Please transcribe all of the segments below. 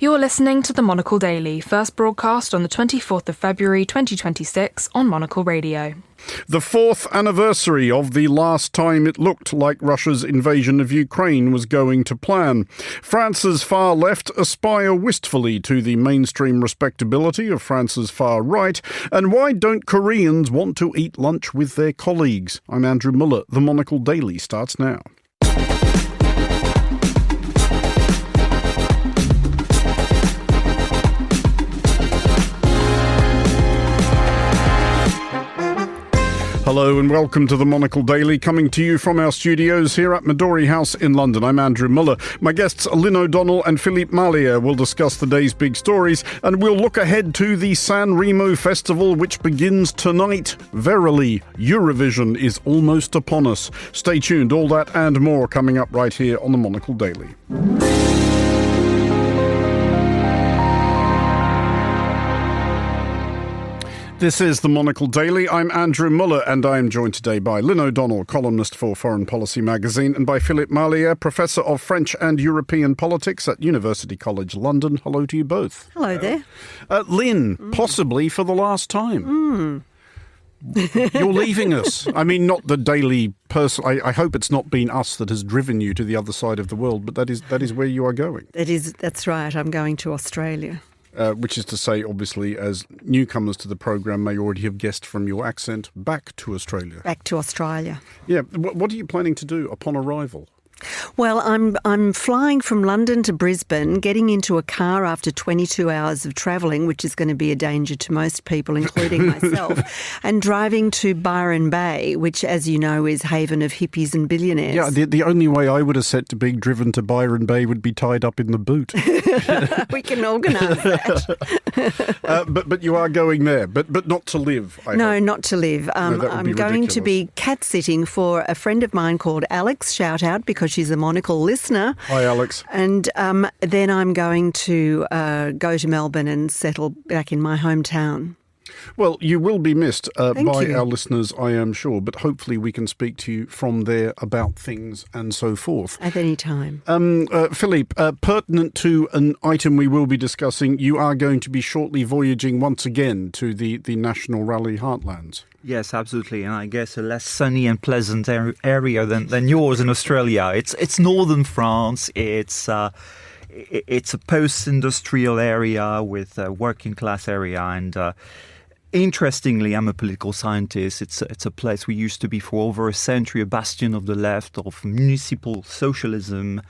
You're listening to the Monocle Daily, first broadcast on the 24th of February 2026 on Monocle Radio. The fourth anniversary of the last time it looked like Russia's invasion of Ukraine was going to plan. France's far left aspire wistfully to the mainstream respectability of France's far right. And why don't Koreans want to eat lunch with their colleagues? I'm Andrew Muller. The Monocle Daily starts now. Hello and welcome to the Monocle Daily, coming to you from our studios here at Midori House in London. I'm Andrew Muller. My guests Lynn O'Donnell and Philippe Mallier will discuss the day's big stories, and we'll look ahead to the San Remo Festival, which begins tonight. Verily, Eurovision is almost upon us. Stay tuned, all that and more coming up right here on the Monocle Daily. This is the Monocle Daily. I'm Andrew Muller, and I am joined today by Lynn O'Donnell, columnist for Foreign Policy magazine, and by Philippe Mallier, Professor of French and European Politics at University College London. Hello to you both. Hello there. Lynn, possibly for the last time. You're leaving us. I mean, not the Daily person. I hope it's not been us that has driven you to the other side of the world, but that is where you are going. That's right. I'm going to Australia. Which is to say, obviously, as newcomers to the programme may already have guessed from your accent, back to Australia. Back to Australia. Yeah. What are you planning to do upon arrival? Well, I'm flying from London to Brisbane, getting into a car after 22 hours of travelling, which is going to be a danger to most people, including myself, and driving to Byron Bay, which, as you know, is haven of hippies and billionaires. Yeah, the only way I would have said to being driven to Byron Bay would be tied up in the boot. We can organise that. But you are going there, but not to live, I No, hope. not to live. I'm going to be cat-sitting for a friend of mine called Alex, shout out, because she's a Monocle listener. Hi, Alex. And then I'm going to go to Melbourne and settle back in my hometown. Well, you will be missed by you. our listeners, I am sure, but hopefully we can speak to you from there about things and so forth. At any time. Philippe, pertinent to an item we will be discussing, you are going to be shortly voyaging once again to the National Rally Heartlands. Yes, absolutely, and I guess a less sunny and pleasant area than yours in Australia. It's northern France. It's a post-industrial area with a working class area, and interestingly, I'm a political scientist. It's a place we used to be for over a century, a bastion of the left, of municipal socialism.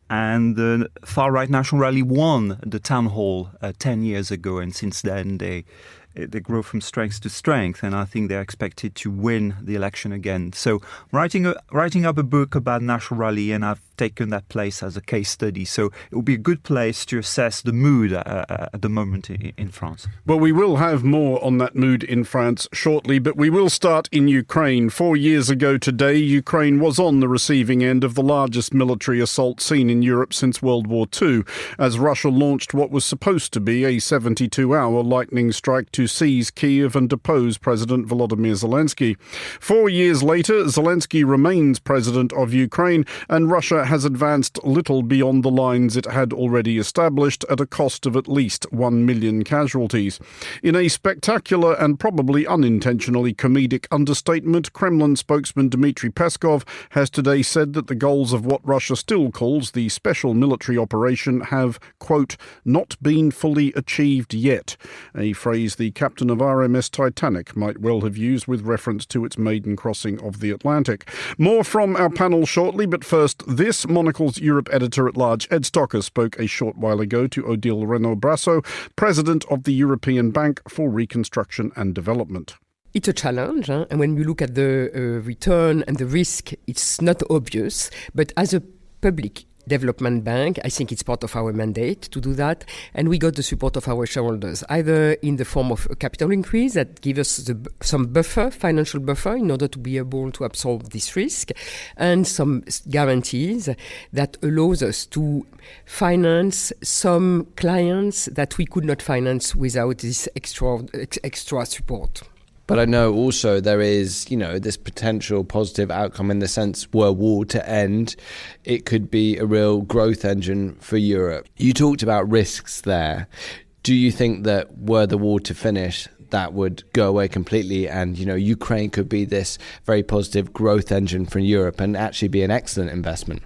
And the far-right National Rally won the town hall 10 years ago, and since then they grow from strength to strength, and I think they're expected to win the election again. So writing up a book about National Rally, and I've taken that place as a case study. So it will be a good place to assess the mood at the moment in France. Well, we will have more on that mood in France shortly, but we will start in Ukraine. 4 years ago today, Ukraine was on the receiving end of the largest military assault seen in Europe since World War II, as Russia launched what was supposed to be a 72-hour lightning strike to seize Kyiv and depose President Volodymyr Zelensky. 4 years later, Zelensky remains president of Ukraine, and Russia has advanced little beyond the lines it had already established at a cost of at least 1 million casualties. In a spectacular and probably unintentionally comedic understatement, Kremlin spokesman Dmitry Peskov has today said that the goals of what Russia still calls the special military operation have, quote, not been fully achieved yet, a phrase the captain of RMS Titanic might well have used with reference to its maiden crossing of the Atlantic. More from our panel shortly, but first, this Monocle's Europe editor-at-large Ed Stocker spoke a short while ago to Odile Renaud-Brasso, president of the European Bank for Reconstruction and Development. It's a challenge, and when you look at the return and the risk, it's not obvious, but as a public development bank, I think it's part of our mandate to do that, and we got the support of our shareholders, either in the form of a capital increase that gives us some buffer, financial buffer, in order to be able to absorb this risk, and some guarantees that allows us to finance some clients that we could not finance without this extra support. But I know also there is, this potential positive outcome in the sense were war to end, it could be a real growth engine for Europe. You talked about risks there. Do you think that were the war to finish, that would go away completely and, Ukraine could be this very positive growth engine for Europe and actually be an excellent investment?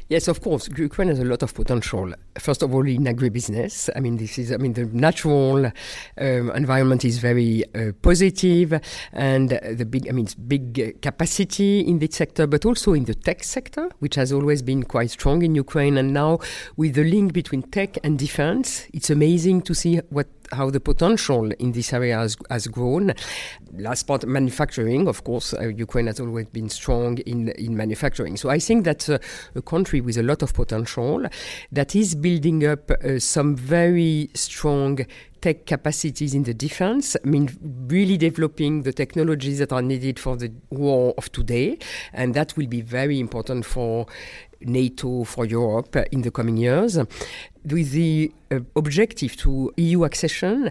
Yes, of course. Ukraine has a lot of potential. First of all, in agribusiness. The natural environment is very positive, and it's big capacity in this sector, but also in the tech sector, which has always been quite strong in Ukraine. And now, with the link between tech and defense, it's amazing to see how the potential in this area has grown. Last part, manufacturing, of course. Ukraine has always been strong in manufacturing. So I think that's a country with a lot of potential that is building up some very strong tech capacities in the defense. Really developing the technologies that are needed for the war of today. And that will be very important for NATO, for Europe in the coming years, with the objective to EU accession,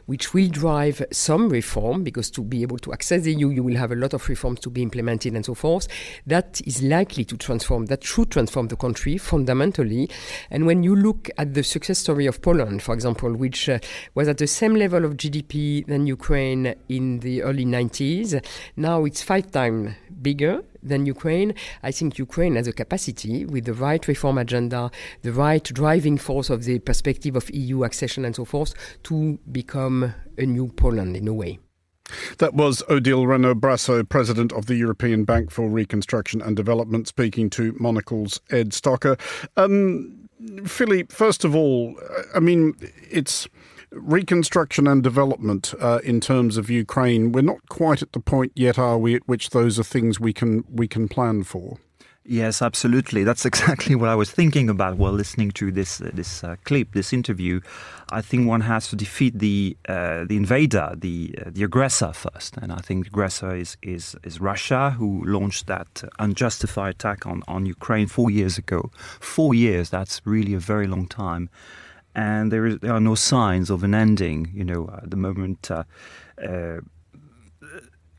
which will drive some reform, because to be able to access the EU, you will have a lot of reforms to be implemented and so forth. That is likely to transform, that should transform the country fundamentally. And when you look at the success story of Poland, for example, which was at the same level of GDP than Ukraine in the early 90s, now it's 5 times bigger than Ukraine. I think Ukraine has a capacity, with the right reform agenda, the right driving force of the perspective of EU accession and so forth, to become a new Poland in a way. That was Odile Renaud-Brasseau, President of the European Bank for Reconstruction and Development, speaking to Monocle's Ed Stocker. Philippe, first of all, it's reconstruction and development in terms of Ukraine. We're not quite at the point yet, are we, at which those are things we can plan for? Yes, absolutely. That's exactly what I was thinking about while listening to this clip, this interview. I think one has to defeat the invader, the aggressor first, and I think the aggressor is Russia, who launched that unjustified attack on Ukraine 4 years ago. 4 years, that's really a very long time. And there are no signs of an ending. At the moment,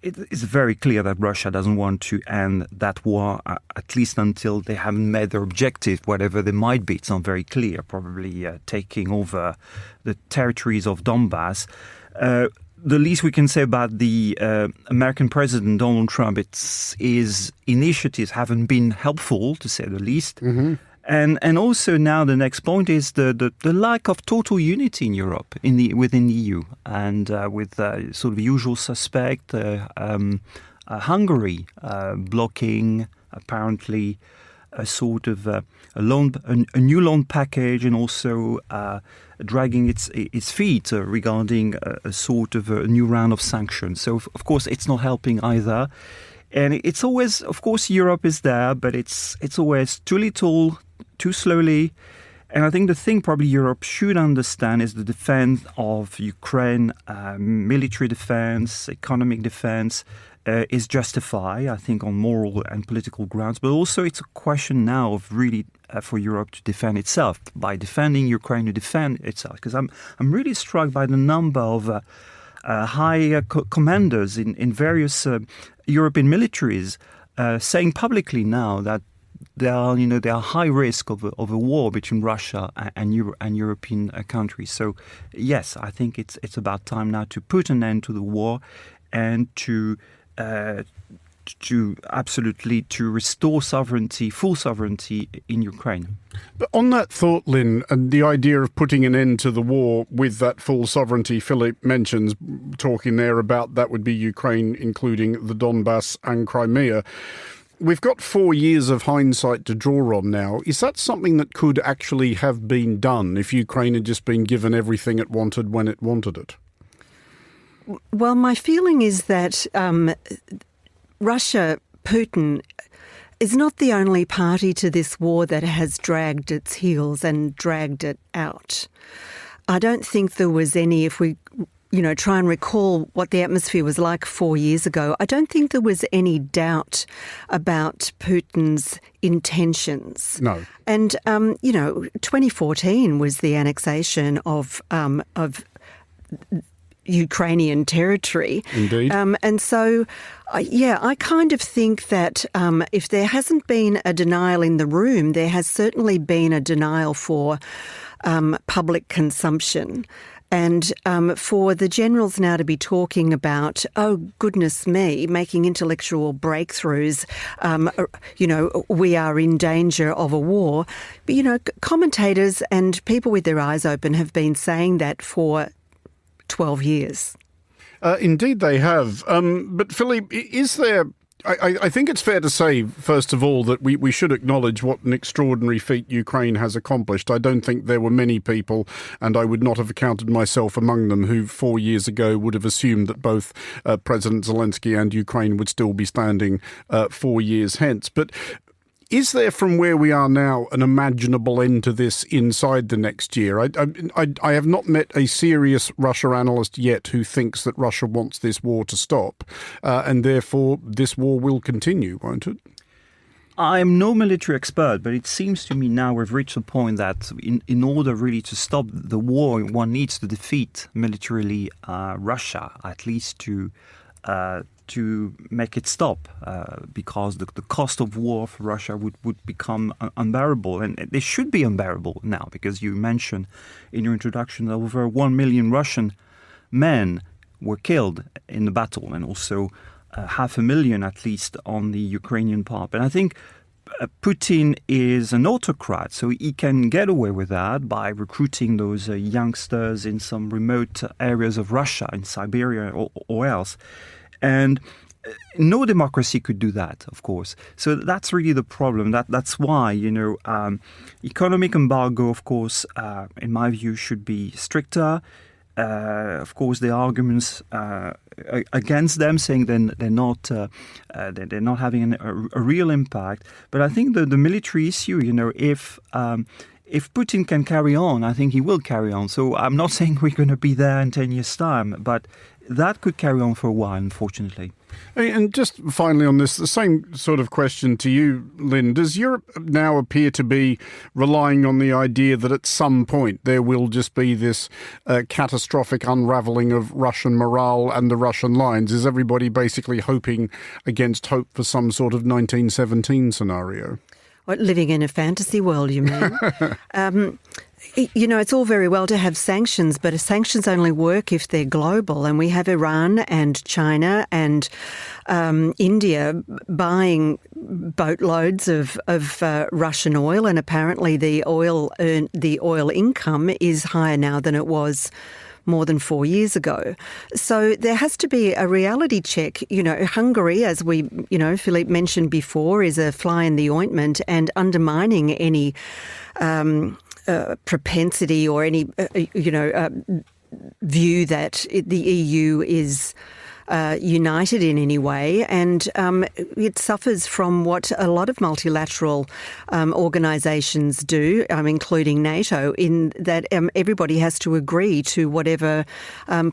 it's very clear that Russia doesn't want to end that war, at least until they haven't met their objective, whatever they might be. It's not very clear, probably taking over the territories of Donbass. The least we can say about the American President Donald Trump, his initiatives haven't been helpful, to say the least. Mm-hmm. And also now the next point is the lack of total unity in Europe, within the EU, and with sort of usual suspect, Hungary blocking apparently a sort of a new loan package, and also dragging its feet regarding a sort of a new round of sanctions. So of course it's not helping either. And it's always, of course, Europe is there, but it's always too little, too slowly. And I think the thing probably Europe should understand is the defense of Ukraine, military defense, economic defense, is justified, I think, on moral and political grounds. But also it's a question now of really for Europe to defend itself. By defending Ukraine, to defend itself. Because I'm really struck by the number of high commanders in various European militaries saying publicly now that there are high risk of a war between Russia and European countries. So yes, I think it's about time now to put an end to the war and to absolutely to restore sovereignty, full sovereignty in Ukraine. But on that thought, Lynn, and the idea of putting an end to the war with that full sovereignty Philippe mentions, talking there about that would be Ukraine, including the Donbass and Crimea. We've got 4 years of hindsight to draw on now. Is that something that could actually have been done if Ukraine had just been given everything it wanted when it wanted it? Well, my feeling is that Russia, Putin, is not the only party to this war that has dragged its heels and dragged it out. I don't think there was any, if we try and recall what the atmosphere was like 4 years ago, I don't think there was any doubt about Putin's intentions. No. And, 2014 was the annexation of Ukrainian territory. Indeed. And so, I kind of think that if there hasn't been a denial in the room, there has certainly been a denial for public consumption. And for the generals now to be talking about, oh, goodness me, making intellectual breakthroughs, we are in danger of a war. But, commentators and people with their eyes open have been saying that for 12 years. Indeed they have. But Philippe, is there... I think it's fair to say, first of all, that we should acknowledge what an extraordinary feat Ukraine has accomplished. I don't think there were many people, and I would not have counted myself among them, who 4 years ago would have assumed that both President Zelensky and Ukraine would still be standing 4 years hence. But is there, from where we are now, an imaginable end to this inside the next year? I have not met a serious Russia analyst yet who thinks that Russia wants this war to stop, and therefore this war will continue, won't it? I'm no military expert, but it seems to me now we've reached a point that in order really to stop the war, one needs to defeat militarily Russia, at least to make it stop, because the cost of war for Russia would become unbearable. And they should be unbearable now, because you mentioned in your introduction that over 1 million Russian men were killed in the battle, and also 500,000 at least on the Ukrainian part. And I think Putin is an autocrat, so he can get away with that by recruiting those youngsters in some remote areas of Russia, in Siberia or else. And no democracy could do that, of course. So that's really the problem. That's why, economic embargo, of course, in my view, should be stricter. Of course, the arguments against them, saying they're not having a real impact. But I think the military issue, if Putin can carry on, I think he will carry on. So I'm not saying we're going to be there in 10 years' time, but that could carry on for a while, unfortunately. And just finally on this, the same sort of question to you, Lynn. Does Europe now appear to be relying on the idea that at some point there will just be this catastrophic unravelling of Russian morale and the Russian lines? Is everybody basically hoping against hope for some sort of 1917 scenario? What, living in a fantasy world, you mean? It's all very well to have sanctions, but sanctions only work if they're global. And we have Iran and China and India buying boatloads of Russian oil, and apparently the oil income is higher now than it was more than 4 years ago. So there has to be a reality check. Hungary, as we, Philippe mentioned before, is a fly in the ointment and undermining any propensity or any, view that the EU is united in any way, and it suffers from what a lot of multilateral organisations do, including NATO, in that everybody has to agree to whatever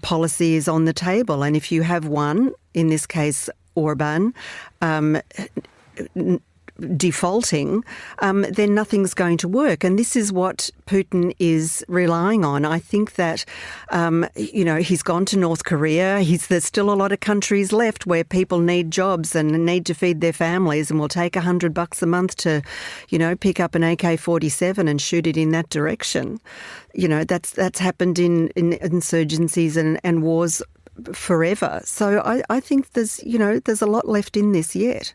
policy is on the table. And if you have one, in this case Orban, defaulting, then nothing's going to work. And this is what Putin is relying on. I think that, he's gone to North Korea. There's still a lot of countries left where people need jobs and need to feed their families, and will take $100 a month to, pick up an AK-47 and shoot it in that direction. That's happened in insurgencies and wars forever. So I think there's a lot left in this yet.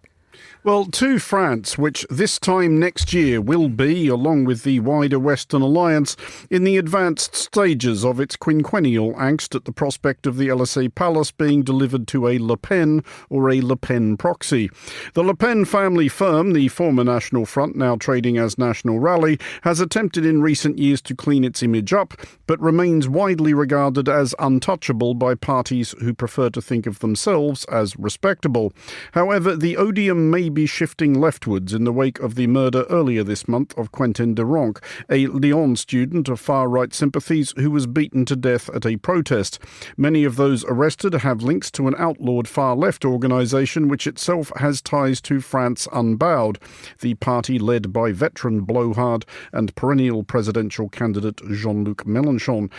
Well, to France, which this time next year will be, along with the wider Western Alliance, in the advanced stages of its quinquennial angst at the prospect of the Élysée Palace being delivered to a Le Pen or a Le Pen proxy. The Le Pen family firm, the former National Front, now trading as National Rally, has attempted in recent years to clean its image up, but remains widely regarded as untouchable by parties who prefer to think of themselves as respectable. However, the odium momentum may be shifting leftwards in the wake of the murder earlier this month of Quentin de Ronc, a Lyon student of far-right sympathies who was beaten to death at a protest. Many of those arrested have links to an outlawed far-left organisation which itself has ties to France Unbowed, the party led by veteran blowhard and perennial presidential candidate Jean-Luc Mélenchon.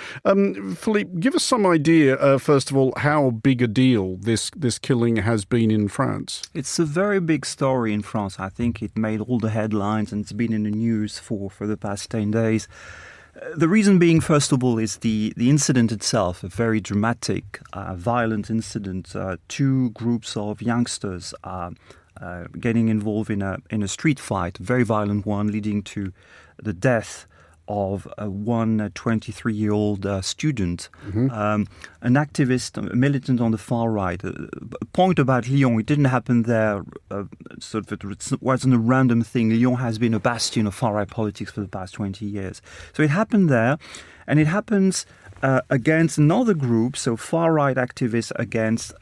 Philippe, give us some idea, first of all, how big a deal this killing has been in France. It's a very big story in France. I think it made all the headlines and it's been in the news for the past 10 days. The reason being, first of all, is the incident itself, a very dramatic, violent incident. Two groups of youngsters getting involved in a street fight, a very violent one, leading to the death of one 23-year-old student, an activist, a militant on the far right. A point about Lyon, it didn't happen there, it wasn't a random thing. Lyon has been a bastion of far-right politics for the past 20 years. So it happened there, and it happens against another group, so far-right activists against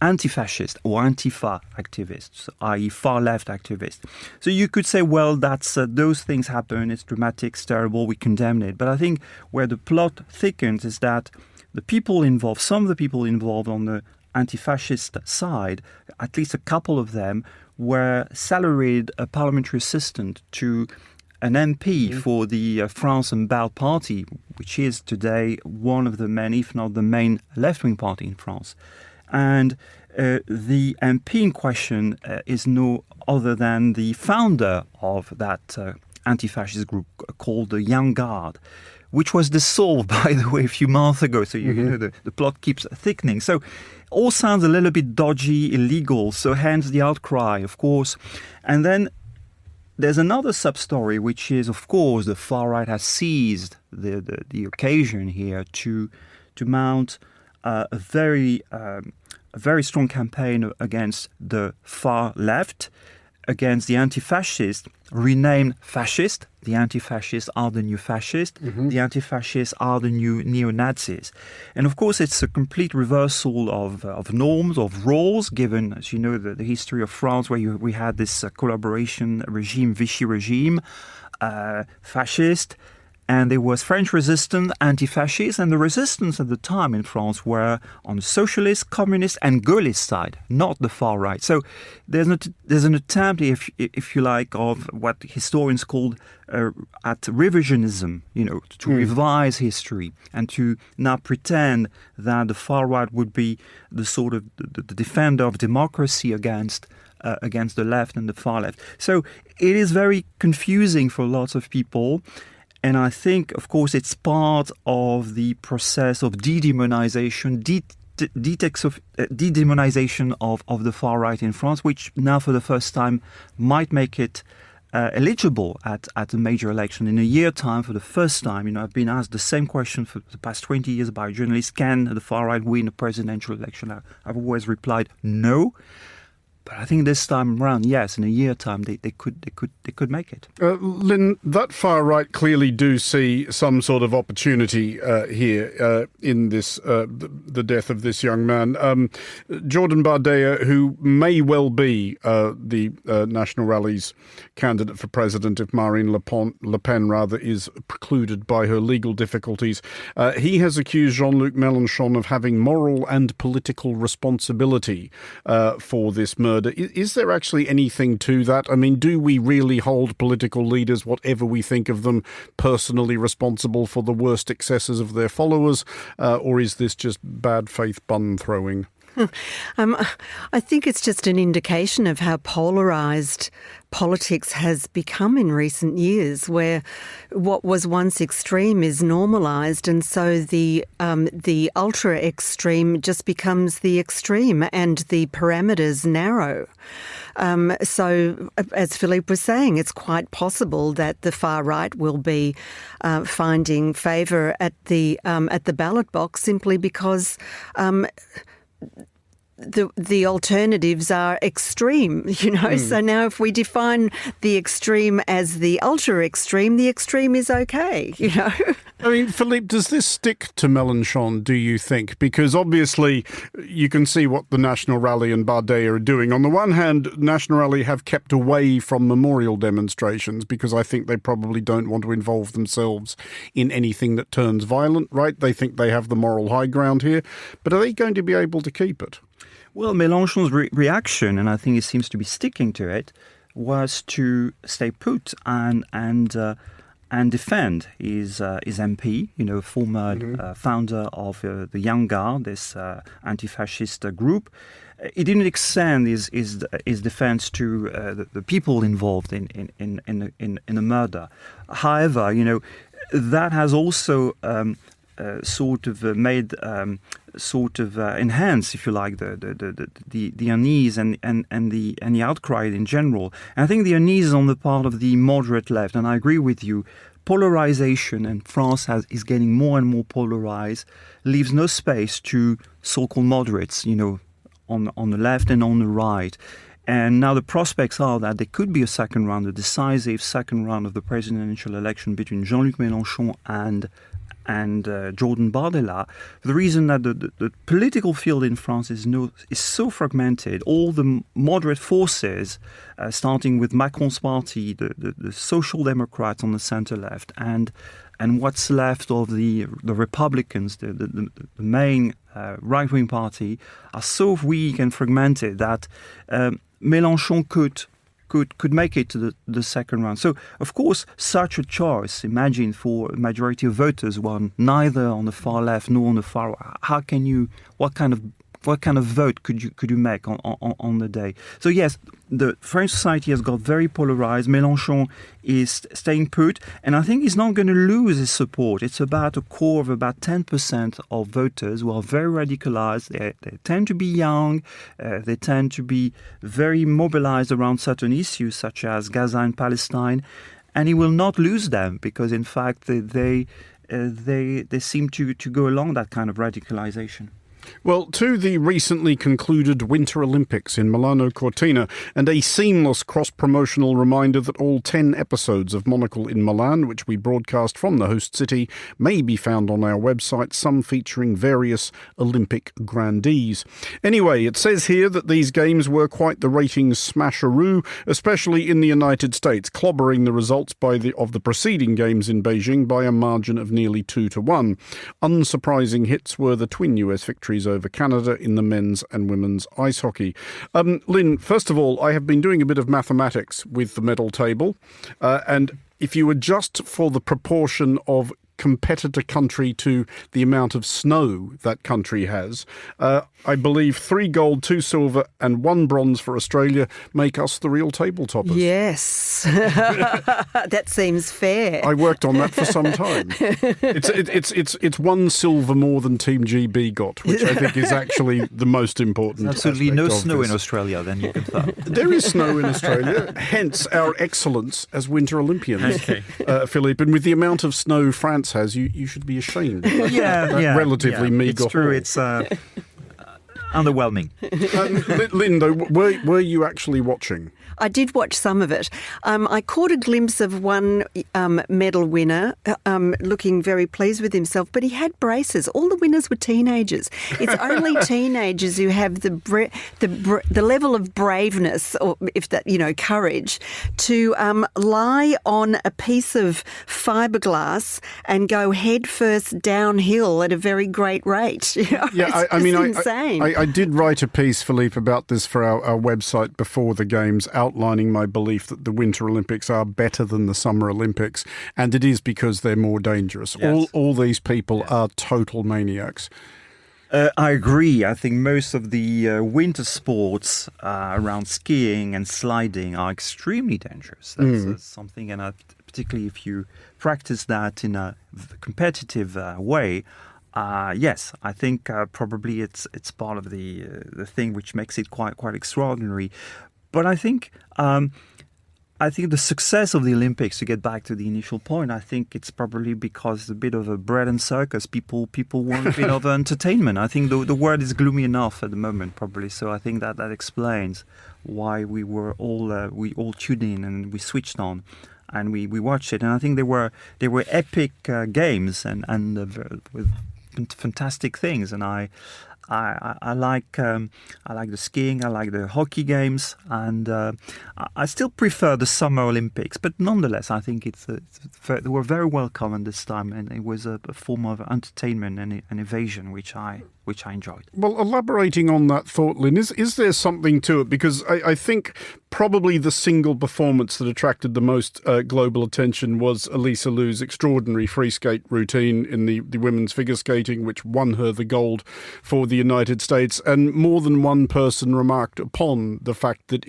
anti-fascist or Antifa activists, i.e. far-left activists. So you could say, well, that's those things happen, it's dramatic, it's terrible, we condemn it. But I think where the plot thickens is that the people involved, some of the people involved on the anti-fascist side, at least a couple of them, were salaried parliamentary assistant to an MP for the France Unbowed party, which is today one of the main, if not the main, left-wing party in France. And the MP in question is no other than the founder of that anti-fascist group called the Young Guard, which was dissolved, by the way, a few months ago. So you know the plot keeps thickening. So all sounds a little bit dodgy, illegal. So hence the outcry, of course. And then there's another sub-story, which is, of course, the far right has seized the occasion here to mount a very strong campaign against the far left, against the anti-fascist, renamed fascist. The anti-fascists are the new fascists. The anti-fascists are the new neo-Nazis. And of course, it's a complete reversal of norms, of roles, given, as you know, the history of France, where we had this collaboration regime, Vichy regime, fascist. And there was French resistance, anti-fascist, and the resistance at the time in France were on the socialist, communist, and Gaullist side, not the far right. So there's an attempt, if you like, of what historians called at revisionism, to revise history and to now pretend that the far right would be the sort of the defender of democracy against the left and the far left. So it is very confusing for lots of people. And I think, of course, it's part of the process of de-demonization, de-demonization of the far right in France, which now for the first time might make it eligible at a major election. In a year's time, for the first time, I've been asked the same question for the past 20 years by journalists, can the far right win a presidential election? I've always replied no. But I think this time around, yes, in a year's time, they could make it. Lynn, that far right clearly do see some sort of opportunity here in this the death of this young man. Jordan Bardella, who may well be the National Rally's candidate for president if Marine Le Pen is precluded by her legal difficulties, he has accused Jean-Luc Mélenchon of having moral and political responsibility for this murder. Is there actually anything to that? I mean, do we really hold political leaders, whatever we think of them, personally responsible for the worst excesses of their followers? Or is this just bad faith bun throwing? I think it's just an indication of how polarised politics has become in recent years, where what was once extreme is normalised, and so the ultra extreme just becomes the extreme, and the parameters narrow. So, as Philippe was saying, it's quite possible that the far right will be finding favour at the ballot box simply because the alternatives are extreme, So now if we define the extreme as the ultra extreme, the extreme is okay, I mean, Philippe, does this stick to Mélenchon, do you think? Because obviously you can see what the National Rally and Bardet are doing. On the one hand, National Rally have kept away from memorial demonstrations because I think they probably don't want to involve themselves in anything that turns violent, right? They think they have the moral high ground here. But are they going to be able to keep it? Well, Mélenchon's reaction, and I think he seems to be sticking to it, was to stay put and defend his MP, former founder of the Young Guard, this anti-fascist group. He didn't extend his defense to the people involved in the murder. However, that has also enhance, if you like, the unease and the outcry in general. And I think the unease is on the part of the moderate left, and I agree with you. Polarization, and France is getting more and more polarized, leaves no space to so-called moderates, on the left and on the right. And now the prospects are that there could be a second round, a decisive second round of the presidential election between Jean-Luc Mélenchon and Jordan Bardella, for the reason that the political field in France is so fragmented. All the moderate forces, starting with Macron's party, the Social Democrats on the centre left, and what's left of the Republicans, the main right-wing party, are so weak and fragmented that Mélenchon could make it to the second round. So, of course, such a choice, imagine for a majority of voters who are neither on the far left nor on the far right, what kind of vote could you make on the day? So yes, the French society has got very polarized. Mélenchon is staying put, and I think he's not going to lose his support. It's about a core of about 10% of voters who are very radicalized. They tend to be young. They tend to be very mobilized around certain issues such as Gaza and Palestine, and he will not lose them because, in fact, they seem to go along that kind of radicalization. Well, to the recently concluded Winter Olympics in Milano Cortina, and a seamless cross-promotional reminder that all 10 episodes of Monocle in Milan, which we broadcast from the host city, may be found on our website, some featuring various Olympic grandees. Anyway, it says here that these games were quite the ratings smasheroo, especially in the United States, clobbering the results of the preceding games in Beijing by a margin of nearly 2-1. Unsurprising hits were the twin US victories over Canada in the men's and women's ice hockey. Lynn, first of all, I have been doing a bit of mathematics with the medal table, and if you adjust for the proportion of competitor country to the amount of snow that country has, I believe 3 gold, 2 silver and 1 bronze for Australia make us the real table toppers. Yes. That seems fair. I worked on that for some time. It's 1 silver more than Team GB got, which I think is actually the most important. Absolutely no snow in Australia, then you confirm. There is snow in Australia, hence our excellence as Winter Olympians, okay. Philippe. And with the amount of snow France has, you should be ashamed. Relatively meagre. It's true. It's underwhelming. Lynn, though, were you actually watching? I did watch some of it. I caught a glimpse of one medal winner looking very pleased with himself, but he had braces. All the winners were teenagers. It's only teenagers who have the level of braveness, or if that, courage, to lie on a piece of fiberglass and go headfirst downhill at a very great rate. It's insane. I did write a piece, Philippe, about this for our website before the Games, outlining my belief that the Winter Olympics are better than the Summer Olympics, and it is because they're more dangerous. Yes. All these people are total maniacs. I agree. I think most of the winter sports around skiing and sliding are extremely dangerous. That's something, and particularly if you practice that in a competitive way. Yes, I think probably it's part of the thing which makes it quite extraordinary. But I think I think the success of the Olympics, to get back to the initial point, I think it's probably because it's a bit of a bread and circus. People want a bit of entertainment. I think the world is gloomy enough at the moment, probably. So I think that explains why we all tuned in and we switched on and we watched it. And I think they were epic games and with fantastic things. And I like the skiing, I like the hockey games, and I still prefer the Summer Olympics. But nonetheless, I think they were very welcome at this time, and it was a form of entertainment and evasion, which I enjoyed. Well, elaborating on that thought, Lynn, is there something to it? Because I think probably the single performance that attracted the most global attention was Elisa Liu's extraordinary free skate routine in the women's figure skating, which won her the gold for the United States. And more than one person remarked upon the fact that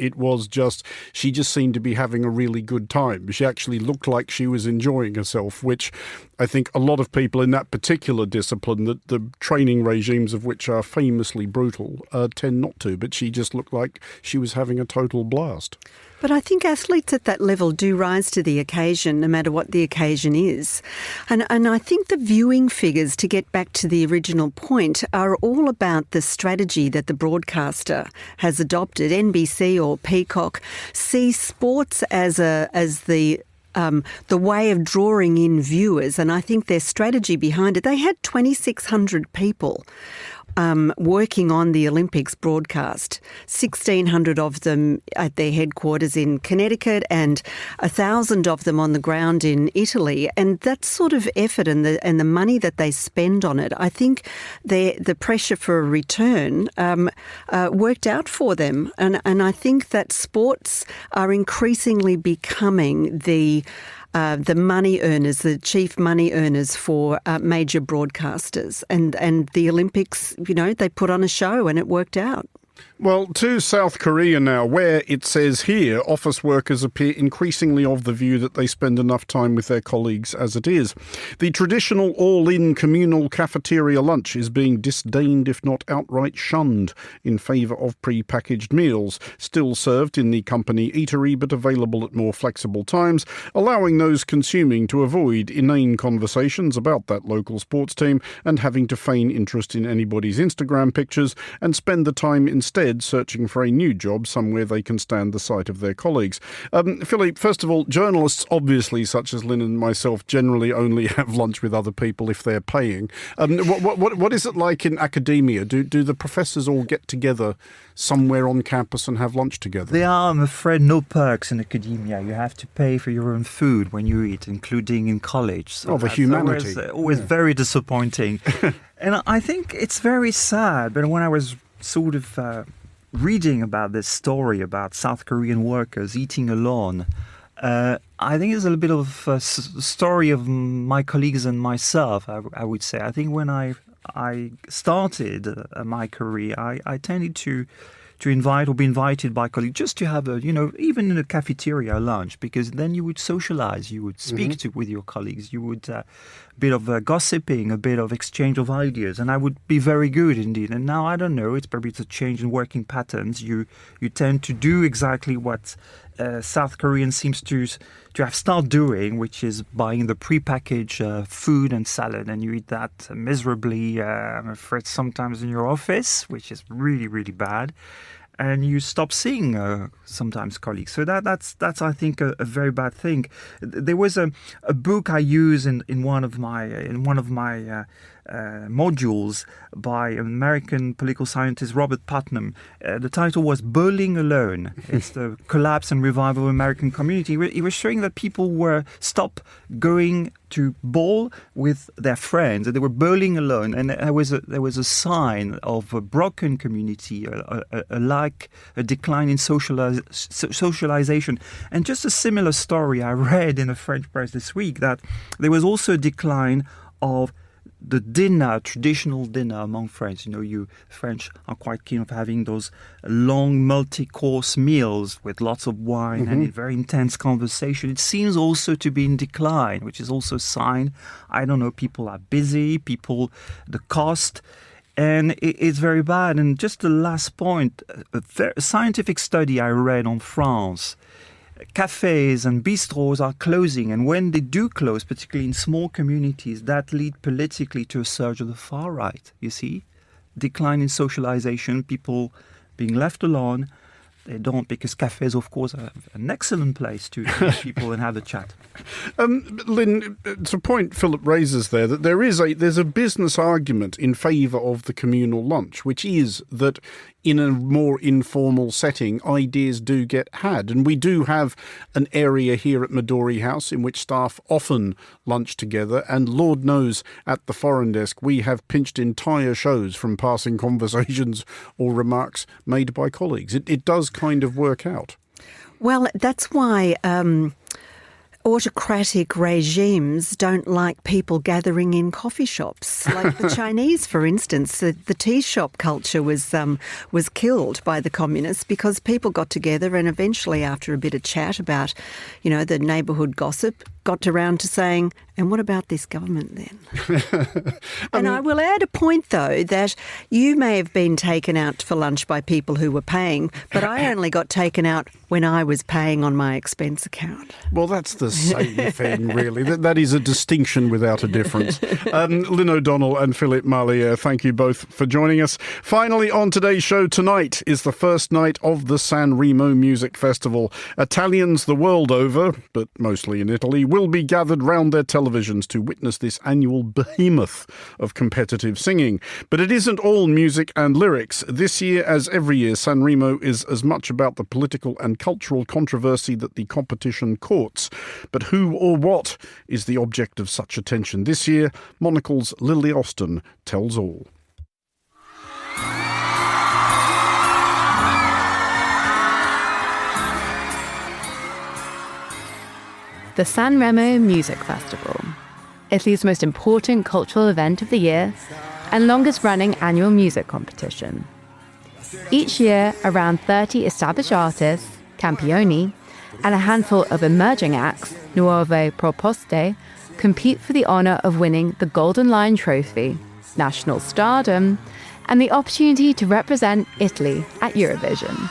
she just seemed to be having a really good time. She actually looked like she was enjoying herself, which I think a lot of people in that particular discipline, that the training regimes of which are famously brutal, tend not to. But she just looked like she was having a total blast. But I think athletes at that level do rise to the occasion, no matter what the occasion is. And I think the viewing figures, to get back to the original point, are all about the strategy that the broadcaster has adopted. NBC or Peacock see sports as the way of drawing in viewers, and I think their strategy behind it. They had 2,600 people working on the Olympics broadcast, 1,600 of them at their headquarters in Connecticut and 1,000 of them on the ground in Italy. And that sort of effort and the money that they spend on it, I think the pressure for a return worked out for them. And I think that sports are increasingly becoming the money earners, the chief money earners for major broadcasters. And the Olympics, they put on a show and it worked out. Well, to South Korea now, where it says here office workers appear increasingly of the view that they spend enough time with their colleagues as it is. The traditional all-in communal cafeteria lunch is being disdained, if not outright shunned, in favour of pre-packaged meals, still served in the company eatery but available at more flexible times, allowing those consuming to avoid inane conversations about that local sports team and having to feign interest in anybody's Instagram pictures and spend the time instead searching for a new job somewhere they can stand the sight of their colleagues. Philippe, first of all, journalists, obviously, such as Lynn and myself, generally only have lunch with other people if they're paying. What is it like in academia? Do the professors all get together somewhere on campus and have lunch together? There are, I'm afraid, no perks in academia. You have to pay for your own food when you eat, including in college. So the humanity. Always very disappointing. And I think it's very sad, but when I was sort of reading about this story about South Korean workers eating alone, I think it's a little bit of a story of my colleagues and myself, I would say. I think when I started my career, I tended to invite or be invited by colleagues just to have even in a cafeteria lunch, because then you would socialize, you would speak with your colleagues, you would a bit of gossiping, a bit of exchange of ideas, and I would be very good indeed. And now, I don't know, it's probably a change in working patterns. You tend to do exactly what South Korean seems to have started doing, which is buying the prepackaged food and salad, and you eat that miserably, I'm afraid, sometimes in your office, which is really, really bad. And you stop seeing sometimes colleagues. So that's I think a very bad thing. There was a book I use in one of my modules by American political scientist Robert Putnam. The title was Bowling Alone. It's the collapse and revival of American community. He was showing that people were stopped going to bowl with their friends, and they were bowling alone. And there was a sign of a broken community, a decline in socialization. And just a similar story I read in a French press this week, that there was also a decline of the traditional dinner among French. You French are quite keen of having those long multi-course meals with lots of wine and very intense conversation. It seems also to be in decline, which is also a sign. I don't know, people are busy, the cost, and it's very bad. And just the last point, a scientific study I read on France cafes and bistros are closing, and when they do close, particularly in small communities, that lead politically to a surge of the far right, you see? Decline in socialization, people being left alone. They don't, because cafes, of course, are an excellent place to meet people and have a chat. Lynn, it's a point Philip raises there, that there's a business argument in favour of the communal lunch, which is that in a more informal setting, ideas do get had. And we do have an area here at Midori House in which staff often lunch together. And Lord knows, at the Foreign Desk, we have pinched entire shows from passing conversations or remarks made by colleagues. It does kind of work out. Well, that's why autocratic regimes don't like people gathering in coffee shops. Like the Chinese, for instance, the tea shop culture was killed by the communists because people got together and eventually, after a bit of chat about, the neighbourhood gossip, got around to saying, and what about this government then? And I will add a point, though, that you may have been taken out for lunch by people who were paying, but I only got taken out when I was paying on my expense account. Well, that's the same thing, really. That is a distinction without a difference. Lynn O'Donnell and Philip Marlier, thank you both for joining us. Finally, on today's show tonight is the first night of the San Remo Music Festival. Italians the world over, but mostly in Italy, will be gathered round their televisions to witness this annual behemoth of competitive singing. But it isn't all music and lyrics. This year, as every year, San Remo is as much about the political and cultural controversy that the competition courts. But who or what is the object of such attention? This year, Monocle's Lily Austin tells all. The San Remo Music Festival, Italy's most important cultural event of the year and longest-running annual music competition. Each year, around 30 established artists, campioni, and a handful of emerging acts, nuove proposte, compete for the honour of winning the Golden Lion Trophy, national stardom, and the opportunity to represent Italy at Eurovision.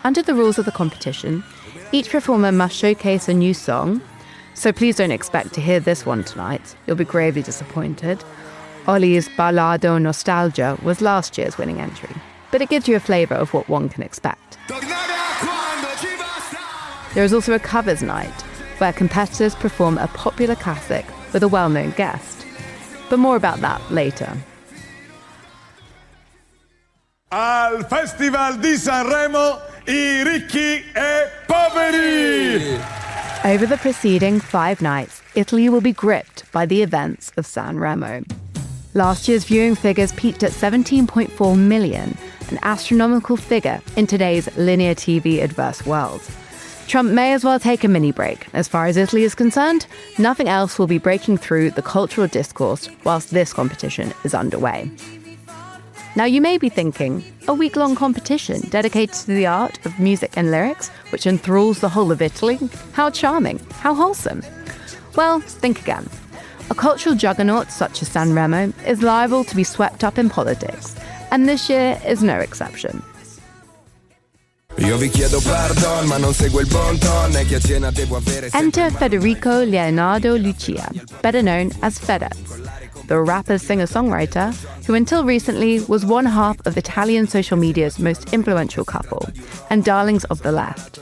Under the rules of the competition, each performer must showcase a new song, so please don't expect to hear this one tonight. You'll be gravely disappointed. Oli's Ballado Nostalgia was last year's winning entry, but it gives you a flavour of what one can expect. There is also a covers night, where competitors perform a popular classic with a well-known guest. But more about that later. Al Festival di Sanremo, I ricchi e poveri! Over the preceding 5 nights, Italy will be gripped by the events of San Remo. Last year's viewing figures peaked at 17.4 million, an astronomical figure in today's linear TV adverse world. Trump may as well take a mini break. As far as Italy is concerned, nothing else will be breaking through the cultural discourse whilst this competition is underway. Now you may be thinking, a week-long competition dedicated to the art of music and lyrics, which enthralls the whole of Italy? How charming, how wholesome. Well, think again. A cultural juggernaut such as San Remo is liable to be swept up in politics, and this year is no exception. Enter Federico Leonardo Lucia, better known as Fedez, the rapper, singer-songwriter who until recently was one half of Italian social media's most influential couple and darlings of the left.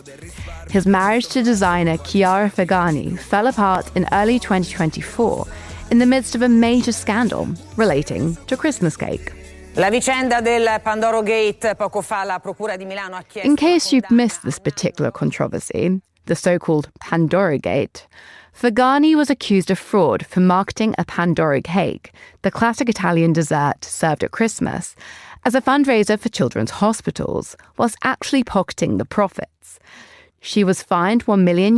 His marriage to designer Chiara Ferragni fell apart in early 2024 in the midst of a major scandal relating to Christmas cake. La vicenda del Pandoro Gate, poco fa la Procura di Milano ha chiesto... In case you've missed this particular controversy, the so-called Pandora Gate, Ferragni was accused of fraud for marketing a Pandora cake, the classic Italian dessert served at Christmas, as a fundraiser for children's hospitals, whilst actually pocketing the profits. She was fined €1 million,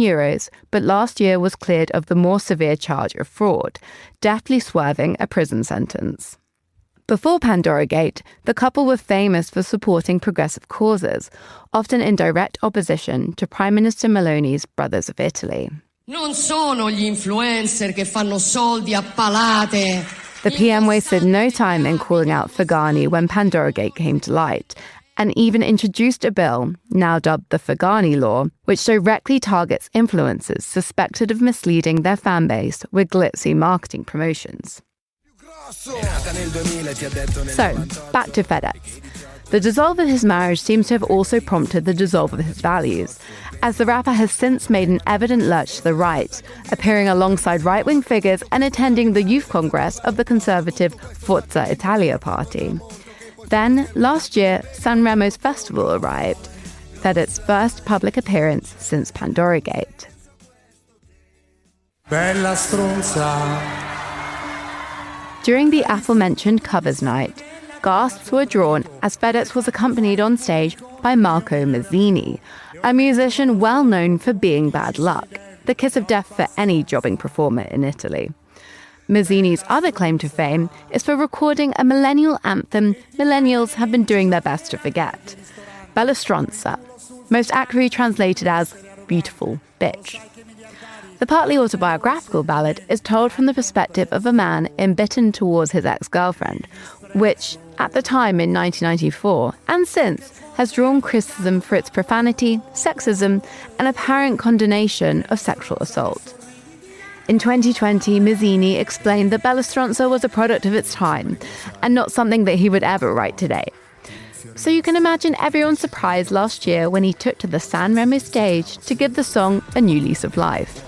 but last year was cleared of the more severe charge of fraud, deftly swerving a prison sentence. Before Pandora Gate, the couple were famous for supporting progressive causes, often in direct opposition to Prime Minister Meloni's Brothers of Italy. Non sono gli influencer che fanno soldi a palate. The PM wasted no time in calling out Ferragni when Pandora Gate came to light, and even introduced a bill, now dubbed the Fagani Law, which directly targets influencers suspected of misleading their fan base with glitzy marketing promotions. So, back to FedEx. The dissolve of his marriage seems to have also prompted the dissolve of his values, as the rapper has since made an evident lurch to the right, appearing alongside right-wing figures and attending the youth congress of the conservative Forza Italia party. Then, last year, Sanremo's festival arrived, FedEx's first public appearance since Pandora Gate. Bella stronza. During the aforementioned covers night, gasps were drawn as FedEx was accompanied on stage by Marco Mazzini, a musician well known for being bad luck, the kiss of death for any jobbing performer in Italy. Mazzini's other claim to fame is for recording a millennial anthem millennials have been doing their best to forget, Bella Stronza, most accurately translated as beautiful bitch. The partly autobiographical ballad is told from the perspective of a man embittered towards his ex-girlfriend, which, at the time in 1994, and since, has drawn criticism for its profanity, sexism, and apparent condonation of sexual assault. In 2020, Mazzini explained that Bella Stronza was a product of its time, and not something that he would ever write today. So you can imagine everyone's surprise last year when he took to the Sanremo stage to give the song a new lease of life.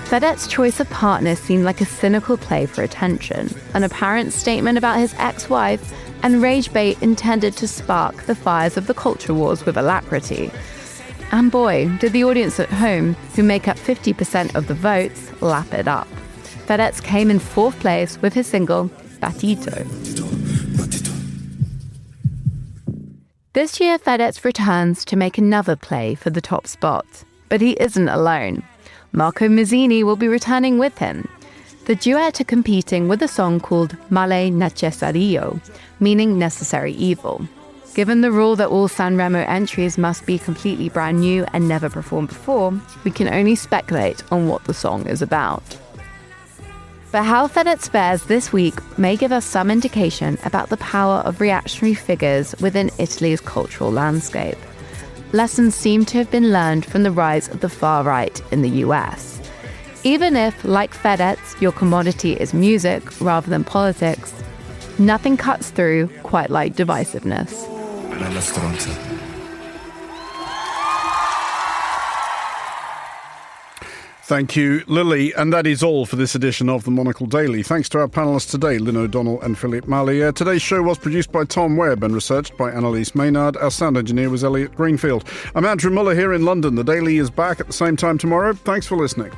FedEx's choice of partner seemed like a cynical play for attention, an apparent statement about his ex-wife, and rage bait intended to spark the fires of the culture wars with alacrity. And boy, did the audience at home, who make up 50% of the votes, lap it up. FedEx came in fourth place with his single, Batito. This year, FedEx returns to make another play for the top spot. But he isn't alone. Marco Mazzini will be returning with him. The duet are competing with a song called Male Necessario, meaning necessary evil. Given the rule that all Sanremo entries must be completely brand new and never performed before, we can only speculate on what the song is about. But how FedEx fares this week may give us some indication about the power of reactionary figures within Italy's cultural landscape. Lessons seem to have been learned from the rise of the far right in the US. Even if, like FedEx, your commodity is music rather than politics, nothing cuts through quite like divisiveness. Bella stronza. Thank you, Lily. And that is all for this edition of the Monocle Daily. Thanks to our panellists today, Lynn O'Donnell and Philip Mallier. Today's show was produced by Tom Webb and researched by Annalise Maynard. Our sound engineer was Elliot Greenfield. I'm Andrew Muller here in London. The Daily is back at the same time tomorrow. Thanks for listening.